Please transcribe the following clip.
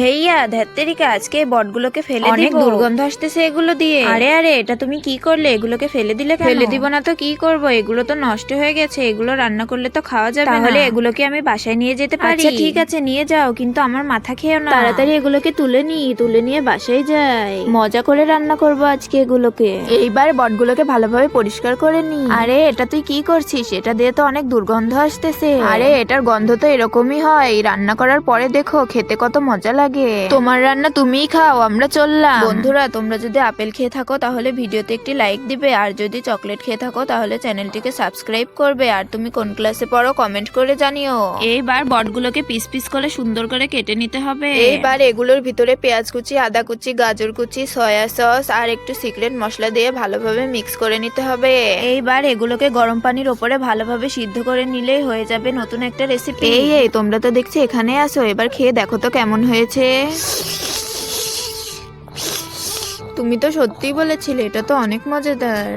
হেইয়া ধ্যাত্তেরিকা, আজকে এই বটগুলোকে ফেলে অনেক দিব। দুর্গন্ধ আসতেছে এগুলো দিয়ে। আরে আরে, এটা তুমি কি করলে? এগুলোকে ফেলে দিলে কেন? ফেলে দিব না তো কি করব, এগুলো তো নষ্ট হয়ে গেছে, এগুলো রান্না করলে তো খাওয়া যাবে না। তাহলে এগুলোকে আমি বাসায় নিয়ে যেতে পারি? আচ্ছা ঠিক আছে, নিয়ে যাও, কিন্তু আমার মাথা খেও না। তাড়াতাড়ি এগুলোকে তুলে নিয়ে বাসায় যাই। মজা করে রান্না করব আজকে এগুলোকে। এইবার বটগুলোকে ভালোভাবে পরিষ্কার করে নি। আরে এটা তুই কি করছিস? এটা দিয়ে তো অনেক দুর্গন্ধ আসতেছে। আরে এটার গন্ধ তো এরকমই হয়, রান্না করার পরে দেখো খেতে কত মজা লাগে। তোমার রান্না তুমিই খাও, আমরা চললাম। বন্ধুরা, তোমরা যদি আপেল খেয়ে থাকো তাহলে ভিডিওতে একটি লাইক দিবে, আর যদি চকলেট খেয়ে থাকো তাহলে চ্যানেলটিকে সাবস্ক্রাইব করবে। আর তুমি কোন ক্লাসে পড়ো কমেন্ট করে জানিও। এইবার বটগুলোকে পিস পিস করে সুন্দর করে কেটে নিতে হবে। এইবার এগুলোর ভিতরে পেঁয়াজ কুচি, আদা কুচি, গাজর কুচি, সয়া সস আর একটু সিক্রেট মশলা দিয়ে ভালোভাবে মিক্স করে নিতে হবে। এইবার এগুলোকে গরম পানির ওপরে ভালোভাবে সিদ্ধ করে নিলেই হয়ে যাবে নতুন একটা রেসিপি। এই তোমরা তো দেখছি এখানে আসো, এবার খেয়ে দেখো তো কেমন হয়েছে। তুমি তো সত্যিই বলেছিলে, এটা তো অনেক মজাদার।